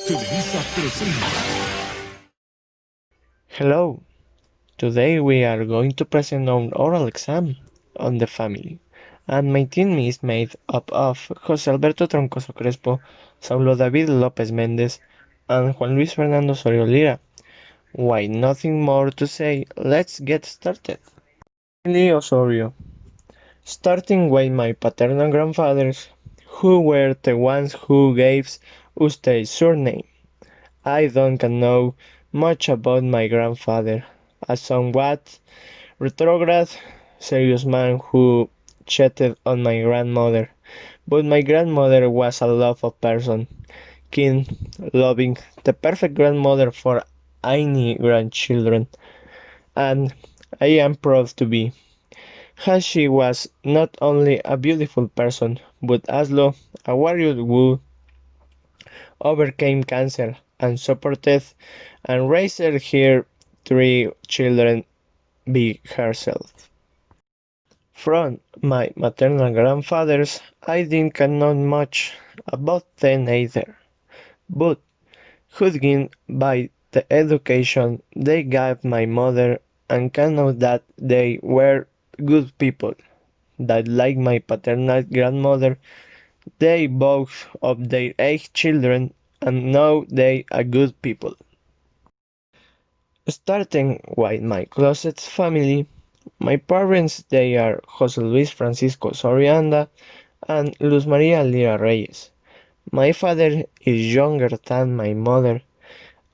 Televisa presenta. Hello, today we are going to present an oral exam on the family, and my team is made up of José Alberto Troncoso Crespo, Saulo David López Méndez, and Juan Luis Fernando Osorio Lira. Why nothing more to say, let's get started. Family Osorio. Starting with my paternal grandfathers, who were the ones who gave us the surname. I don't know much about my grandfather, a somewhat retrograde, serious man who cheated on my grandmother, but my grandmother was a lovely person, kind, loving, the perfect grandmother for any grandchildren, and I am proud to be. As she was not only a beautiful person, but also a warrior who overcame cancer and supported and raised her 3 children by herself. From my maternal grandfathers, I didn't know much about them either, but judging by the education they gave my mother and can know that they were good people, that like my paternal grandmother, they both of their 8 children and know they are good people. Starting with my closest family, my parents they are José Luis Francisco Sorianda and Luz María Lira Reyes. My father is younger than my mother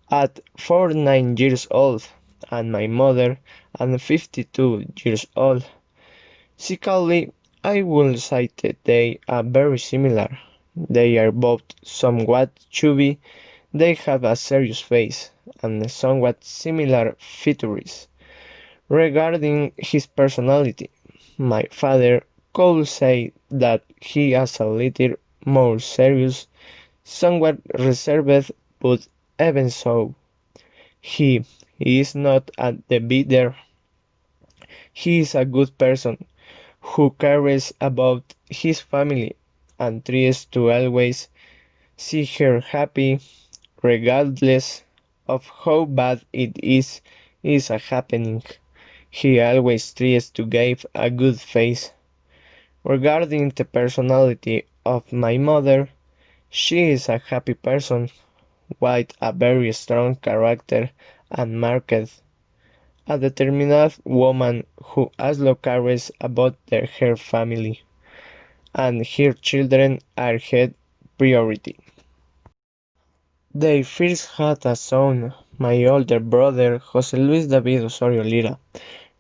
at 49 years old and my mother at 52 years old. Physically, I would say that they are very similar. They are both somewhat chubby, they have a serious face, and somewhat similar features. Regarding his personality, my father could say that he is a little more serious, somewhat reserved, but even so, he is not at the bitter. He is a good person who cares about his family and tries to always see her happy, regardless of how bad it is a happening. He always tries to give a good face. Regarding the personality of my mother, she is a happy person with a very strong character and marked, a determined woman who also cares about her family, and her children are her priority. They first had a son, my older brother, José Luis David Osorio Lira,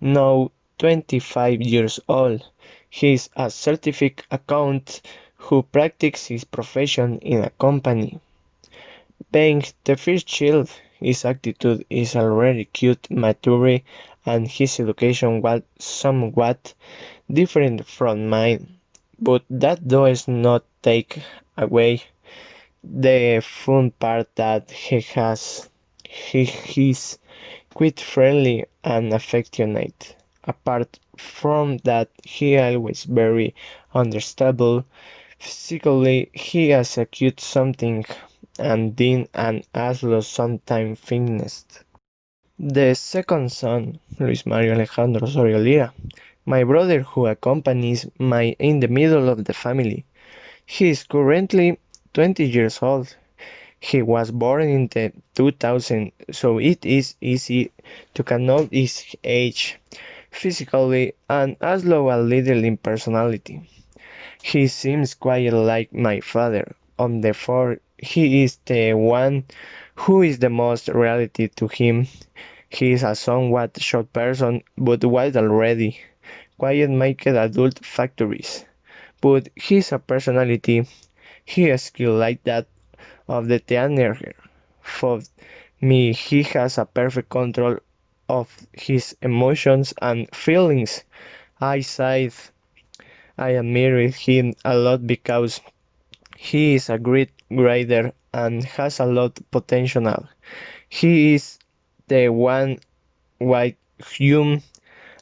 now 25 years old. He is a certified accountant who practices his profession in a company. Being the first child, his attitude is already quite mature and his education was somewhat different from mine. But that does not take away the fun part that he has. He is quite friendly and affectionate. Apart from that, he always very understandable. Physically, he has a cute something and then and also sometimes finished. The second son, Luis Mario Alejandro Osorio Lira, my brother who accompanies my in the middle of the family. He is currently 20 years old. He was born in the 2000, so it is easy to know his age physically and also a little in personality. He seems quite like my father, on the four he is the one who is the most reality to him. He is a somewhat short person, but wide already, quiet make adult factories. But his a personality, he is skill like that of the teenager. For me, he has a perfect control of his emotions and feelings. I said I admire him a lot because he is a great grader and has a lot potential. He is the one with whom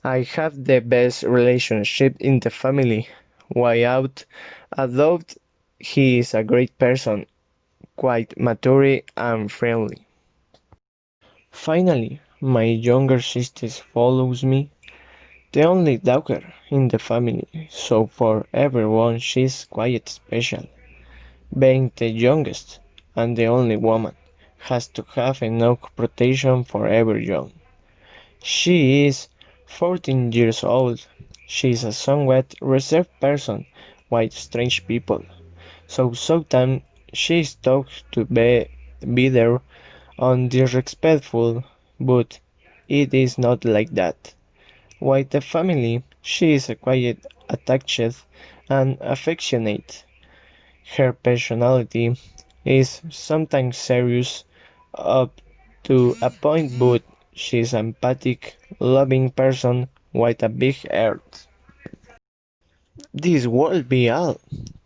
I have the best relationship in the family. Without a doubt, he is a great person. quite mature and friendly. Finally, my younger sister follows me, the only daughter in the family, so for everyone she's quite special. Being the youngest and the only woman has to have enough protection for everyone. She is 14 years old. She is a somewhat reserved person with strange people, so sometimes she is taught to be there and disrespectful, but it is not like that. With the family, she is a quiet, attached, and affectionate. Her personality is sometimes serious up to a point, but she is an empathic, loving person with a big heart. This will be all.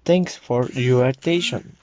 Thanks for your attention.